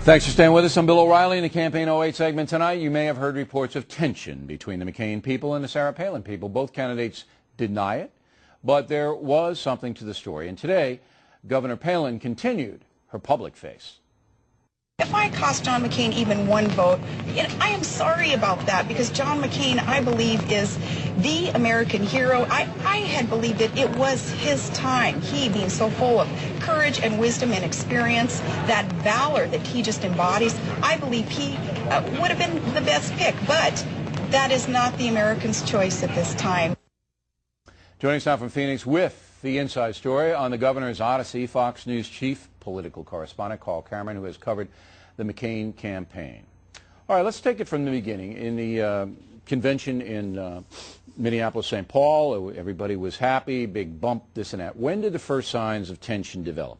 Thanks for staying with us. I'm Bill O'Reilly in the Campaign 08 segment tonight. You may have heard reports of tension between the McCain people and the Sarah Palin people. Both candidates deny it, but there was something to the story. And today, Governor Palin continued her public face. If I cost John McCain even one vote, I am sorry about that, because John McCain, I believe, is the American hero. I had believed that it was his time. He being so full of courage and wisdom and experience, that valor that he just embodies, I believe he would have been the best pick. But that is not the Americans' choice at this time. Joining us now from Phoenix with the inside story on the governor's odyssey, Fox News chief political correspondent Carl Cameron, who has covered the McCain campaign. All right, let's take it from the beginning. In the convention in Minneapolis, St. Paul, everybody was happy, big bump, this and that. When did the first signs of tension develop?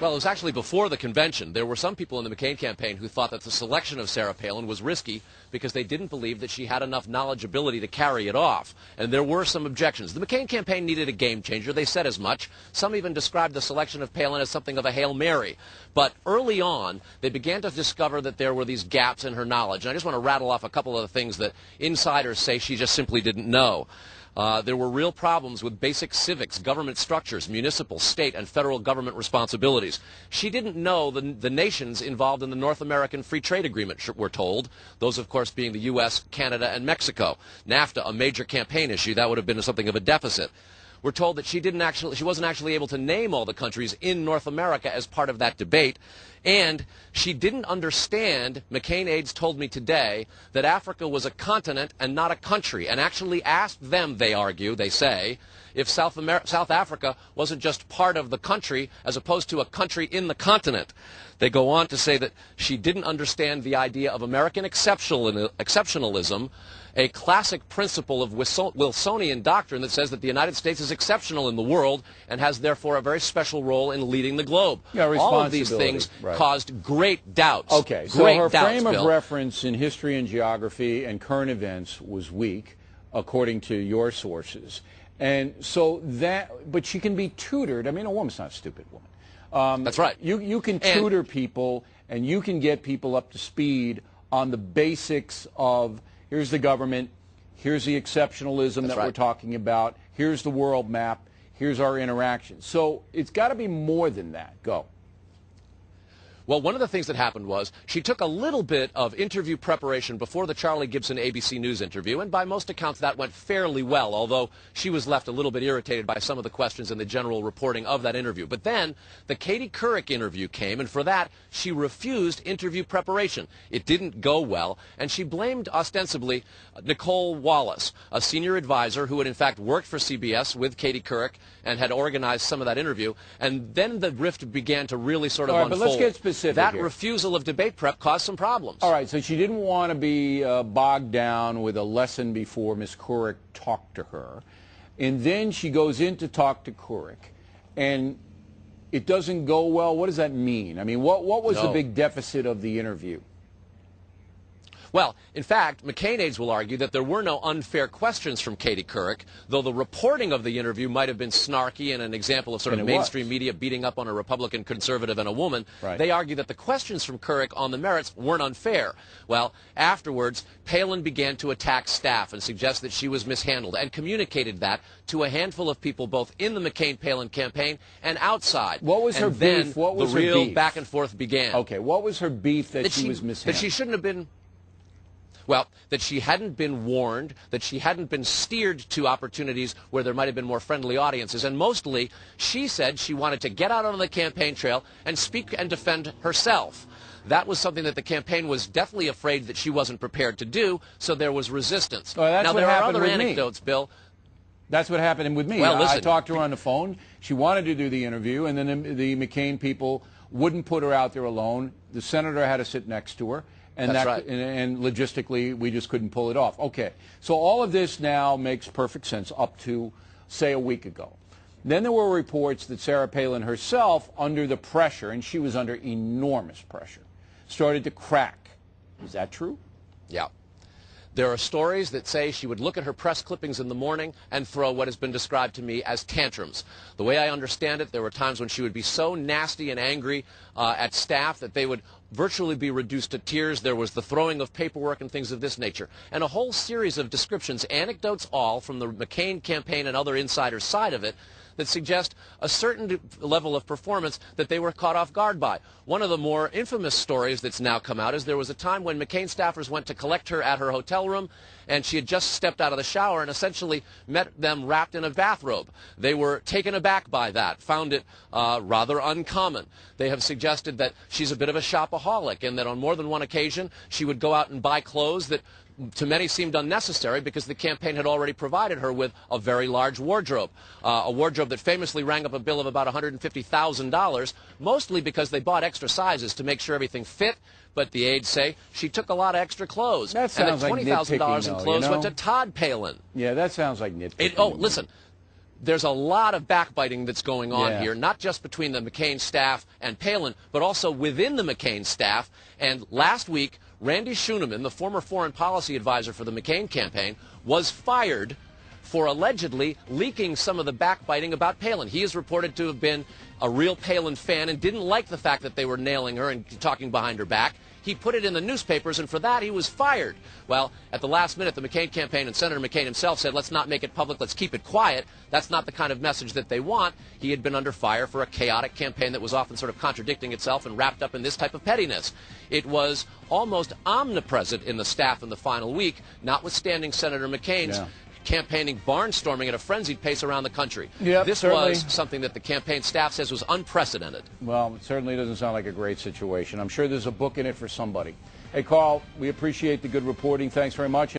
Well, it was actually before the convention. There were some people in the McCain campaign who thought that the selection of Sarah Palin was risky because they didn't believe that she had enough knowledgeability to carry it off. And there were some objections. The McCain campaign needed a game changer. They said as much. Some even described the selection of Palin as something of a Hail Mary. But early on, they began to discover that there were these gaps in her knowledge. And I just want to rattle off a couple of the things that insiders say she just simply didn't know. There were real problems with basic civics, government structures, municipal, state, and federal government responsibilities. She didn't know the nations involved in the North American Free Trade Agreement, we're told. Those, of course, being the U.S., Canada, and Mexico. NAFTA, a major campaign issue, that would have been something of a deficit. We're told that she wasn't actually able to name all the countries in North America as part of that debate. And she didn't understand, McCain aides told me today, that Africa was a continent and not a country, and actually asked them, they argue, they say, if South Africa wasn't just part of the country as opposed to a country in the continent. They go on to say that she didn't understand the idea of American exceptionalism, a classic principle of Wilsonian doctrine that says that the United States is exceptional in the world and has therefore a very special role in leading the globe. Yeah, all of these things caused great doubts. Okay, so her frame of reference in history and geography and current events was weak, according to your sources. And so that, but she can be tutored. I mean, a woman's not a stupid woman. That's right. You can tutor people, and you can get people up to speed on the basics of, here's the government, here's the exceptionalism that we're talking about, here's the world map, here's our interaction. So it's got to be more than that. Go. Well, one of the things that happened was she took a little bit of interview preparation before the Charlie Gibson ABC News interview, and by most accounts that went fairly well, although she was left a little bit irritated by some of the questions and the general reporting of that interview. But then the Katie Couric interview came, and for that she refused interview preparation. It didn't go well, and she blamed ostensibly Nicole Wallace, a senior advisor who had in fact worked for CBS with Katie Couric and had organized some of that interview. And then the rift began to really sort of unfold. But let's get specific. That here. refusal of debate prep caused some problems. All right, so she didn't want to be bogged down with a lesson before Ms. Couric talked to her. And then she goes in to talk to Couric, and it doesn't go well. What does that mean? I mean, what was the big deficit of the interview? Well, in fact, McCain aides will argue that there were no unfair questions from Katie Couric, though the reporting of the interview might have been snarky and an example of sort of mainstream media beating up on a Republican conservative and a woman. Right. They argue that the questions from Couric on the merits weren't unfair. Well, afterwards, Palin began to attack staff and suggest that she was mishandled, and communicated that to a handful of people both in the McCain-Palin campaign and outside. What was her beef? What was the real her beef? Back and forth began. Okay, what was her beef that she was mishandled? That she shouldn't have been... Well, that she hadn't been warned, that she hadn't been steered to opportunities where there might have been more friendly audiences. And mostly, she said she wanted to get out on the campaign trail and speak and defend herself. That was something that the campaign was definitely afraid that she wasn't prepared to do, so there was resistance. Now, there are other anecdotes, Bill. That's what happened with me. Well, listen. I talked to her on the phone. She wanted to do the interview, and then the McCain people wouldn't put her out there alone. The senator had to sit next to her. And That's right. And logistically, we just couldn't pull it off. Okay, so all of this now makes perfect sense up to, say, a week ago. Then there were reports that Sarah Palin herself, under the pressure, and she was under enormous pressure, started to crack. Is that true? Yeah. There are stories that say she would look at her press clippings in the morning and throw what has been described to me as tantrums. The way I understand it, there were times when she would be so nasty and angry at staff that they would virtually be reduced to tears. There was the throwing of paperwork and things of this nature. And a whole series of descriptions, anecdotes all from the McCain campaign and other insiders' side of it, that suggest a certain level of performance that they were caught off guard by. One of the more infamous stories that's now come out is there was a time when McCain staffers went to collect her at her hotel room, and she had just stepped out of the shower and essentially met them wrapped in a bathrobe. They were taken aback by that, found it rather uncommon. They have suggested that she's a bit of a shopaholic and that on more than one occasion she would go out and buy clothes that to many seemed unnecessary because the campaign had already provided her with a very large wardrobe, a wardrobe that famously rang up a bill of about $150,000, mostly because they bought extra sizes to make sure everything fit. But the aides say she took a lot of extra clothes. That sounds and like $20,000 in clothes went to nitpicking, Todd Palin. Yeah, that sounds like nitpicking. Oh, listen. There's a lot of backbiting that's going on Yeah. here, not just between the McCain staff and Palin, but also within the McCain staff. And last week, Randy Schooneman, the former foreign policy advisor for the McCain campaign, was fired for allegedly leaking some of the backbiting about Palin. He is reported to have been a real Palin fan and didn't like the fact that they were nailing her and talking behind her back. He put it in the newspapers, and for that he was fired. Well, at the last minute, the McCain campaign and Senator McCain himself said, let's not make it public, let's keep it quiet. That's not the kind of message that they want. He had been under fire for a chaotic campaign that was often sort of contradicting itself and wrapped up in this type of pettiness. It was almost omnipresent in the staff in the final week, notwithstanding Senator McCain's campaigning barnstorming at a frenzied pace around the country. Yep, this certainly was something that the campaign staff says was unprecedented. Well, it certainly doesn't sound like a great situation. I'm sure there's a book in it for somebody. Hey, Carl, we appreciate the good reporting. Thanks very much.